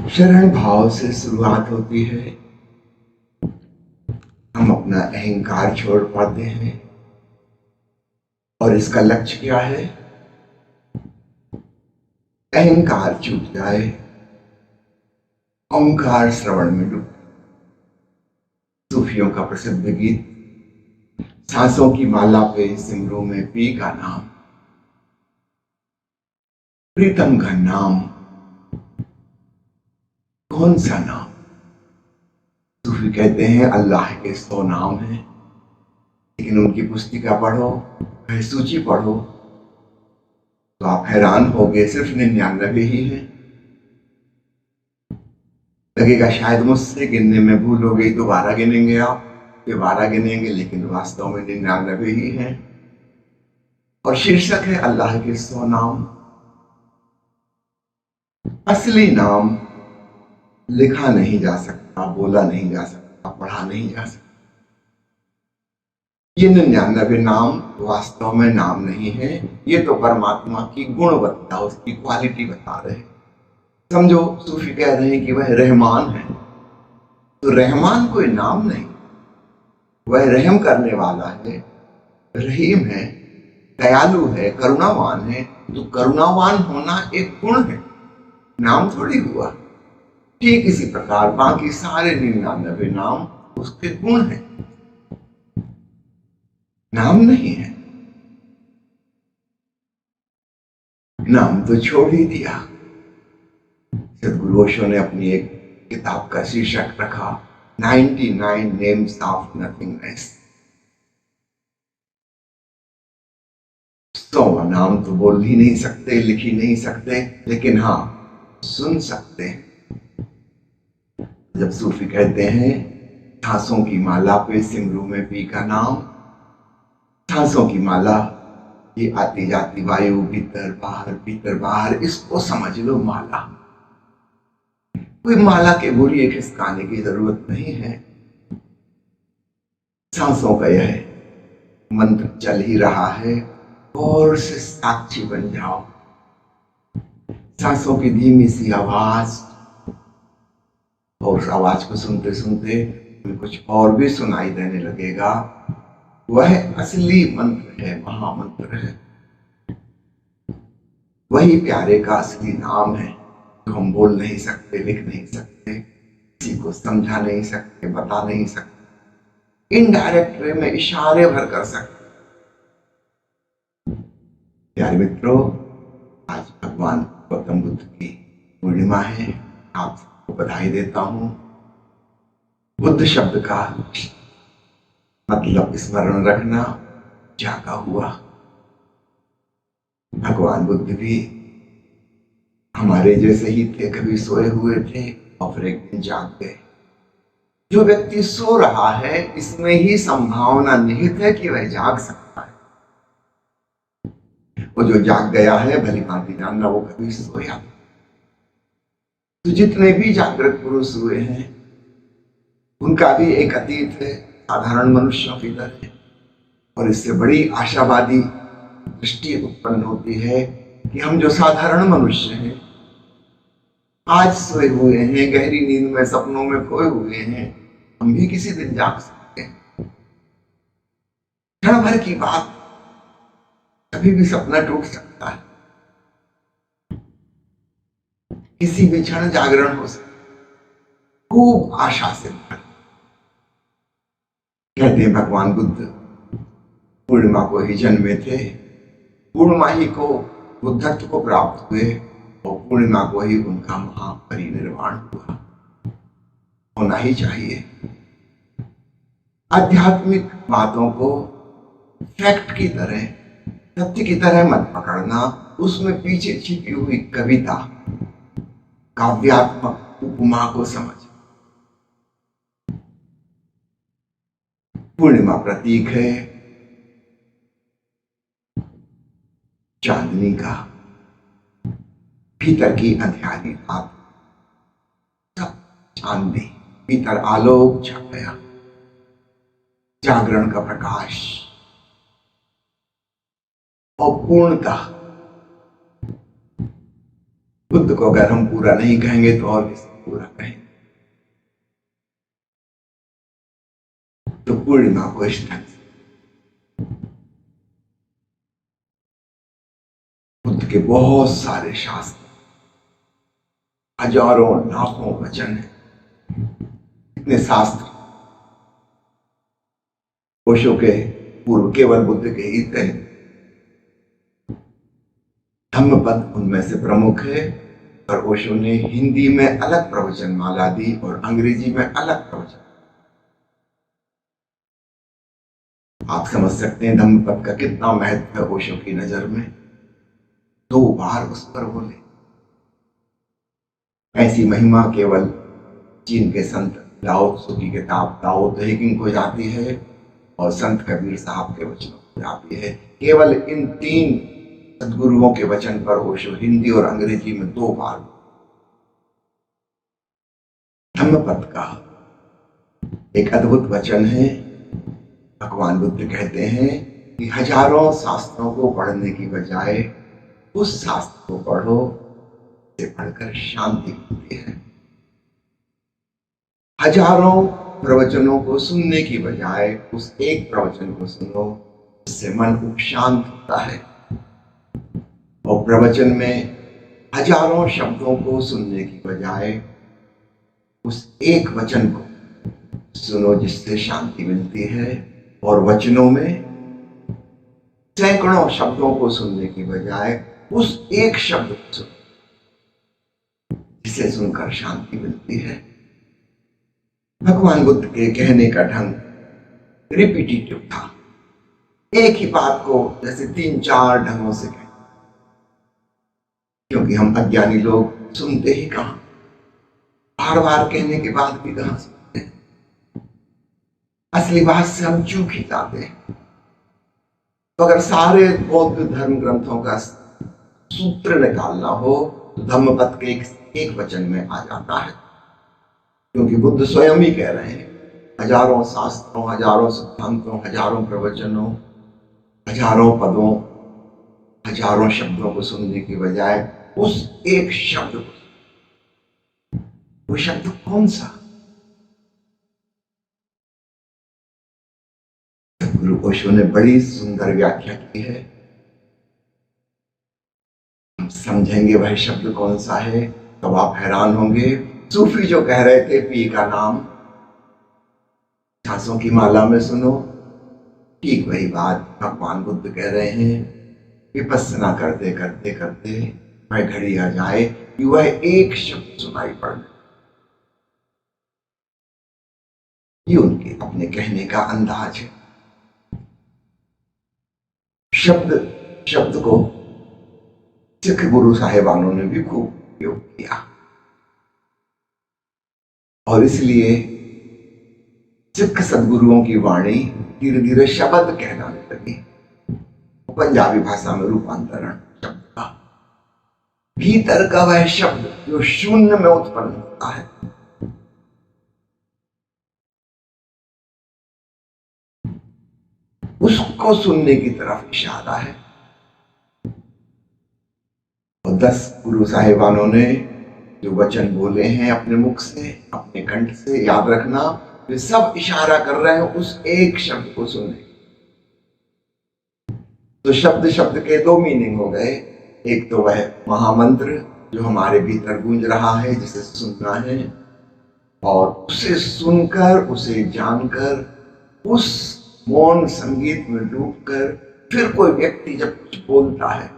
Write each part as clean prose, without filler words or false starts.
शरण भाव से शुरुआत होती है। हम अपना अहंकार छोड़ पाते हैं और इसका लक्ष्य क्या है? अहंकार छूट जाए, ओंकार श्रवण में डूब। सूफियों का प्रसिद्ध गीत, सांसों की माला पे सिमरों में पी का नाम, प्रीतम का नाम, कौन सा नाम? सूफी कहते हैं अल्लाह के 100 नाम हैं, लेकिन उनकी पुस्तिका पढ़ो, सूची पढ़ो तो आप हैरान होगे, सिर्फ 99 ही हैं। लगेगा शायद मुझसे गिनने में भूल हो गई, दोबारा गिनेंगे आप, फिर 12 गिनेंगे, लेकिन वास्तव में 99 ही हैं। और शीर्षक है अल्लाह के 100 नाम। असली नाम लिखा नहीं जा सकता, बोला नहीं जा सकता, पढ़ा नहीं जा सकता। ये 99 नाम वास्तव में नाम नहीं है, ये तो परमात्मा की गुणवत्ता, उसकी क्वालिटी बता रहे हैं। समझो सूफी कह रहे हैं कि वह रहमान है, तो रहमान कोई नाम नहीं, वह रहम करने वाला है, रहीम है, दयालु है, करुणावान है। तो करुणावान होना एक गुण है, नाम थोड़ी हुआ। ठीक इसी प्रकार बाकी सारे 99 नाम उसके गुण हैं, नाम नहीं है। नाम तो छोड़ ही दिया। सदगुरु ओशो ने अपनी एक किताब का शीर्षक रखा 99 नेम्स ऑफ नथिंगनेस। 100 नाम तो बोल ही नहीं सकते, लिख ही नहीं सकते, लेकिन हाँ सुन सकते हैं। जब सूफी कहते हैं सांसों की माला पे सिमरू में पी का नाम, सांसों की माला, ये आती जाती वायु, भीतर बाहर, इसको समझ लो माला। कोई माला के बोलिए खिसकाने की जरूरत नहीं है। सांसों का यह मंत्र चल ही रहा है, और से साक्षी बन जाओ। सांसों की धीमी सी आवाज, और उस आवाज को सुनते सुनते कुछ और भी सुनाई देने लगेगा। वह असली मंत्र है, महामंत्र है। वही प्यारे का असली नाम है, जो हम बोल नहीं सकते, लिख नहीं सकते, किसी को समझा नहीं सकते, बता नहीं सकते, इनडायरेक्ट वे में इशारे भर कर सकते। प्यारे मित्रों, आज भगवान गौतम बुद्ध की पूर्णिमा है, आप सबको बधाई देता हूं। बुद्ध शब्द का मतलब स्मरण रखना, जागा हुआ। भगवान बुद्ध भी हमारे जैसे ही थे, कभी सोए हुए थे और फिर एक दिन जाग गए। जो व्यक्ति सो रहा है, इसमें ही संभावना निहित है कि वह जाग सकता है। वो जो जाग गया है, भली भांति जानना, वो कभी सोया। तो जितने भी जागृत पुरुष हुए हैं, उनका भी एक अतीत है साधारण मनुष्यों की तरह, और इससे बड़ी आशावादी दृष्टि उत्पन्न होती है कि हम जो साधारण मनुष्य हैं, आज सोए हुए हैं, गहरी नींद में, सपनों में खोए हुए हैं, हम भी किसी दिन जाग सकते हैं। क्षण भर की बात, कभी भी सपना टूट सकता है, किसी भी क्षण जागरण हो सकता है। खूब आशा से भर। कहते हैं भगवान बुद्ध पूर्णिमा को ही जन्मे थे, पूर्णिमा ही को बुद्धत्व को प्राप्त हुए, और पूर्णिमा को ही उनका महापरिनिर्वाण हुआ। होना ही चाहिए। आध्यात्मिक बातों को फैक्ट की तरह, सत्य की तरह मत पकड़ना, उसमें पीछे छिपी हुई कविता, काव्यात्मक उपमा को समझ। पूर्णिमा प्रतीक है चांदनी का, भीतर की अंधियारी रात, सब चांदनी, भीतर आलोक छा गया, जागरण का प्रकाश और पूर्णता। बुद्ध को अगर हम पूरा नहीं कहेंगे तो और पूरा करें। तो पूर्णिमा को इस ढंग से बुद्ध के बहुत सारे शास्त्र, हजारों लाखों वचन है, इतने शास्त्र ओशो के पूर्व केवल बुद्ध के ही थे। धम्मपद उनमें से प्रमुख है, और ओशो ने हिंदी में अलग प्रवचन माला दी और अंग्रेजी में अलग प्रवचन। आप समझ सकते हैं धम्मपद का कितना महत्व है ओशो की नजर में। 2 बार उस पर बोले। ऐसी महिमा केवल चीन के संत लाओ त्सु की किताब ताओ ते किंग को जाती है और संत कबीर साहब के वचनों को जाती है। केवल इन 3 सदगुरुओं के वचन पर ओशो हिंदी और अंग्रेजी में 2 बार। धम्मपद का एक अद्भुत वचन है। भगवान बुद्ध कहते हैं कि हजारों शास्त्रों को पढ़ने की बजाय उस शास्त्र को पढ़ो से पढ़कर शांति मिलती है। हजारों प्रवचनों को सुनने की बजाय उस एक प्रवचन को सुनो, इससे मन उपशांत होता है। और प्रवचन में हजारों शब्दों को सुनने की बजाय उस एक वचन को सुनो जिससे शांति मिलती है। और वचनों में सैकड़ों शब्दों को सुनने की बजाय उस एक शब्द को सुनो जिसे सुनकर शांति मिलती है। भगवान बुद्ध के कहने का ढंग रिपीटिटिव था। एक ही बात को जैसे 3-4 ढंगों से कहें, क्योंकि हम अज्ञानी लोग सुनते ही कहां, बार बार कहने के बाद भी कहां सुनते हैं। असली बात से हम चूक ही जाते हैं। तो अगर सारे बौद्ध धर्म ग्रंथों का सूत्र निकालना हो तो धम्मपद के एक वचन में आ जाता है, क्योंकि बुद्ध स्वयं ही कह रहे हैं हजारों शास्त्रों, हजारों सिद्धांतों, हजारों प्रवचनों, हजारों पदों, हजारों शब्दों को सुनने की बजाय उस एक शब्द को। वो शब्द कौन सा? गुरु ओशो ने बड़ी सुंदर व्याख्या की है। हम समझेंगे वह शब्द कौन सा है तब आप हैरान होंगे। सूफी जो कह रहे थे पी का नाम सांसों की माला में सुनो, ठीक वही बात भगवान बुद्ध कह रहे हैं। विपස්සना करते करते करते वह घड़ी आ जाए कि वह एक शब्द सुनाई पड़े। ये उनके अपने कहने का अंदाज है। शब्द को सिख गुरु साहेबानों ने भी खूब उपयोग किया, और इसलिए सिख सदगुरुओं की वाणी धीरे धीरे शब्द कहलाने लगी। पंजाबी भाषा में रूपांतरण शब्द का, भीतर का वह शब्द जो शून्य में उत्पन्न होता है, उसको सुनने की तरफ इशारा है। और 10 गुरु साहिबानों ने जो वचन बोले हैं अपने मुख से, अपने कंठ से, याद रखना वे सब इशारा कर रहे हैं उस एक शब्द को सुनने। तो शब्द शब्द के 2 मीनिंग हो गए। एक तो वह महामंत्र जो हमारे भीतर गूंज रहा है जिसे सुनना है, और उसे सुनकर, उसे जानकर, उस मौन संगीत में डूबकर फिर कोई व्यक्ति जब कुछ बोलता है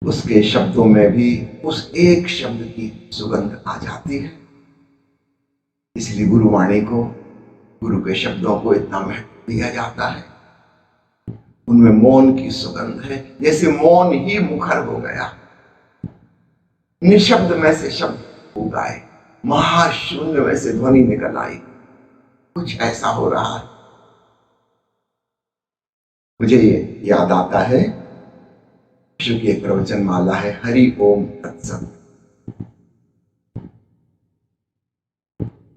उसके शब्दों में भी उस एक शब्द की सुगंध आ जाती है। इसलिए गुरुवाणी को, गुरु के शब्दों को इतना महत्व दिया जाता है। उनमें मौन की सुगंध है, जैसे मौन ही मुखर हो गया, निशब्द में से शब्द उगाए, महाशून्य में से ध्वनि निकल आई। कुछ ऐसा हो रहा है। मुझे ये याद आता है विष्णु की एक प्रवचन माला है, हरि ओम तत्सत।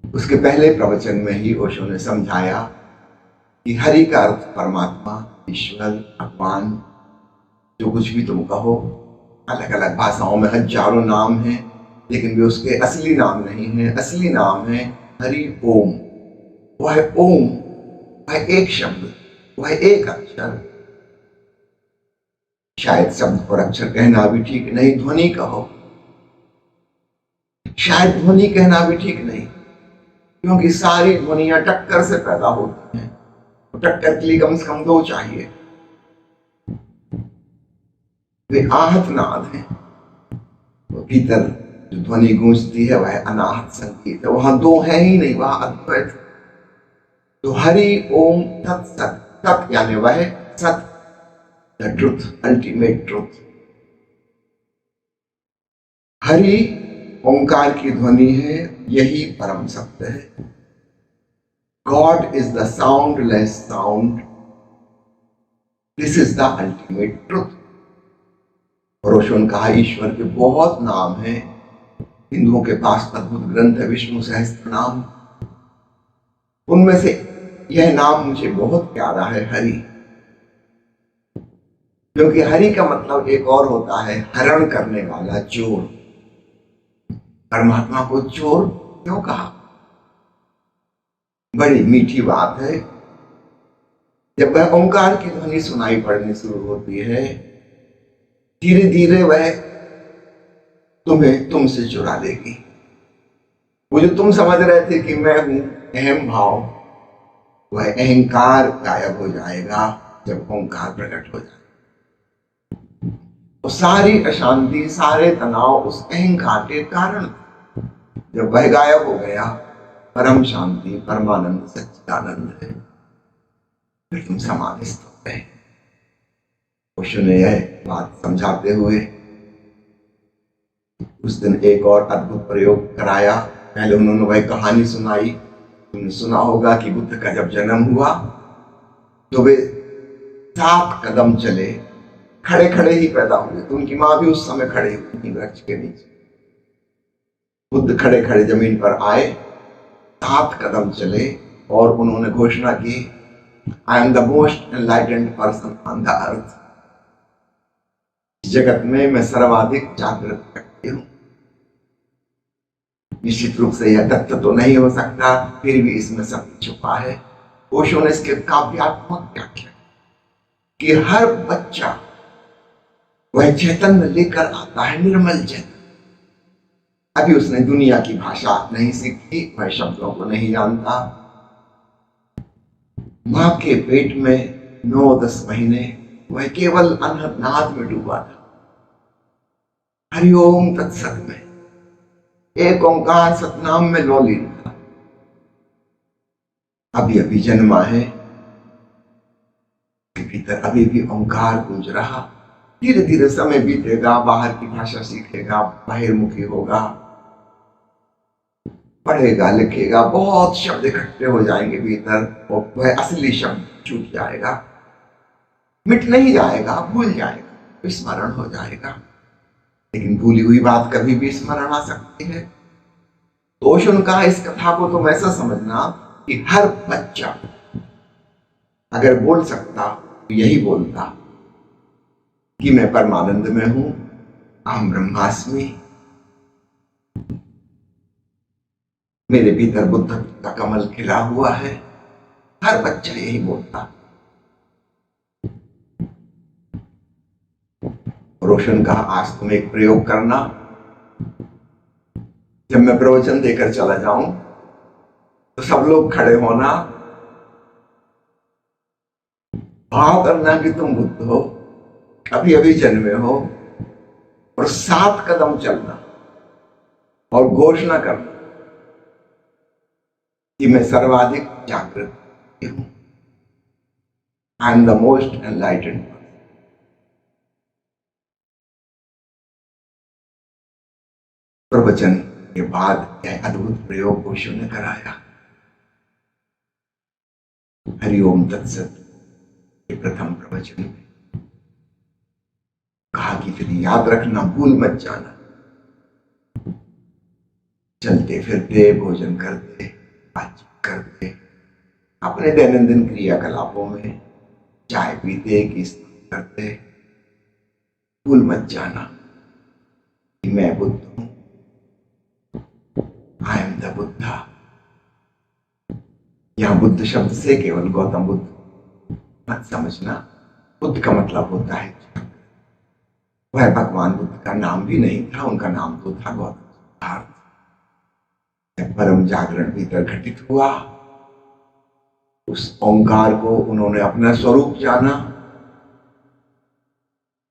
उसके पहले प्रवचन में ही ओशो ने समझाया कि हरि का अर्थ परमात्मा, ईश्वर, भगवान, जो कुछ भी तुम कहो, अलग अलग भाषाओं में हजारों नाम हैं, लेकिन वे उसके असली नाम नहीं है। असली नाम है हरि ओम। वह ओम, वह एक शब्द, वह एक अक्षर, शायद शब्द और अक्षर कहना भी ठीक नहीं, ध्वनि कहो, शायद ध्वनि कहना भी ठीक नहीं, क्योंकि सारी ध्वनियां टक्कर से पैदा होती हैं। तो टक्कर के लिए कम से कम दो चाहिए। वे आहत नाद है, तो भीतर जो ध्वनि गूंजती है वह अनाहत संगीत है। वहां दो है ही नहीं, वहां अद्वैत। तो हरि ओम तत्सत, तत् यानी वह सत, the truth, ultimate truth. Hari Omkar की ध्वनि है, यही परम सत्य है। God is the soundless sound, this is the ultimate truth. Osho ने कहा ईश्वर के बहुत नाम हैं। हिंदुओं के पास अद्भुत ग्रंथ है विष्णु सहस्त्र नाम, उनमें से यह नाम मुझे बहुत प्यारा है, हरि। क्योंकि हरि का मतलब एक और होता है, हरण करने वाला, चोर। परमात्मा को चोर क्यों कहा? बड़ी मीठी बात है। जब वह ओंकार की ध्वनि सुनाई पड़नी शुरू होती है, धीरे धीरे वह तुम्हें तुमसे चुरा लेगी। वो जो तुम समझ रहे थे कि मैं हूं, अहम भाव, वह अहंकार गायब हो जाएगा जब ओंकार प्रकट हो जाए। तो सारी अशांति, सारे तनाव उस अहंकार के कारण, जब वह गायब हो गया, परम शांति, परमानंद, सच्चिदानंद है, फिर तुम समाधिस्थ हो गए। ओशो ने यह बात समझाते हुए उस दिन एक और अद्भुत प्रयोग कराया। पहले उन्होंने वह कहानी सुनाई। तुमने सुना होगा कि बुद्ध का जब जन्म हुआ तो वे 7 कदम चले, खड़े खड़े ही पैदा हुए। तो उनकी मां भी उस समय खड़े हुई थी वृक्ष के नीचे। बुद्ध खड़े खड़े जमीन पर आए, 7 कदम चले और उन्होंने घोषणा की, I am the most enlightened person on the earth. जगत में मैं सर्वाधिक जागृत व्यक्ति हूं। निश्चित रूप से यह तथ्य तो नहीं हो सकता, फिर भी इसमें सब छुपा है। ओशो ने इसके काव्यात्मक व्याख्या कि हर बच्चा वह चैतन्य लेकर आता है, निर्मल चैतन्य। अभी उसने दुनिया की भाषा नहीं सीखी, वह शब्दों को नहीं जानता। मां के पेट में 9-10 महीने वह केवल अनहद में डूबा था, हरिओम तत्सत में, एक ओंकार सतनाम में लौलीन था। अभी अभी जन्मा है, के भीतर अभी भी ओंकार गूंज रहा। धीरे धीरे समय बीतेगा, बाहर की भाषा सीखेगा, बाहिर्मुखी होगा, पढ़ेगा, लिखेगा, बहुत शब्द इकट्ठे हो जाएंगे भीतर, और वह असली शब्द छूट जाएगा। मिट नहीं जाएगा, भूल जाएगा, विस्मरण हो जाएगा। लेकिन भूली हुई बात कभी भी स्मरण आ सकती है। तो ओशो ने कहा इस कथा को तुम ऐसा समझना कि हर बच्चा अगर बोल सकता तो यही बोलता कि मैं परमानंद में हूं, अहम ब्रह्मास्मि, मेरे भीतर बुद्ध का कमल खिला हुआ है। हर बच्चा यही बोलता। रोशन कहा आज तुम एक प्रयोग करना, जब मैं प्रवचन देकर चला जाऊं तो सब लोग खड़े होना, भाव करना कि तुम बुद्ध हो, अभी अभी जन्मे हो, और 7 कदम चलना और घोषणा करना कि मैं सर्वाधिक जागृत हूं, I am the most enlightened. प्रवचन के बाद यह अद्भुत प्रयोग ओशो ने कराया। हरिओम तत्सत के प्रथम प्रवचन में कहा कि फिर याद रखना, भूल मत जाना, चलते फिरते, भोजन करते, बातचीत करते, अपने दैनंदिन क्रियाकलापों में, चाय पीते कि स्नान करते, भूल मत जाना कि मैं बुद्ध हूं, आई एम द बुद्धा। यहां बुद्ध शब्द से केवल गौतम बुद्ध मत समझना। बुद्ध का मतलब होता है वह भगवान बुद्ध का नाम भी नहीं था, उनका नाम तो था गौतम सिद्धार्थ। जब परम जागरण भीतर घटित हुआ, उस ओंकार को उन्होंने अपना स्वरूप जाना,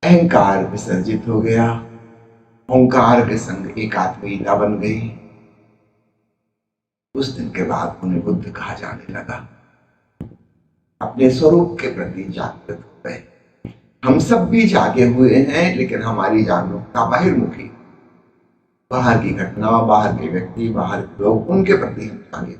अहंकार विसर्जित हो गया, ओंकार के संग एकात्मीयता बन गई। उस दिन के बाद उन्हें बुद्ध कहा जाने लगा। अपने स्वरूप के प्रति जागृत हो गए। हम सब भी जागे हुए हैं, लेकिन हमारी जागरूकता बहिर्मुखी, बाहर की घटना, बाहर के व्यक्ति, बाहर के लोग, उनके प्रति हम जागे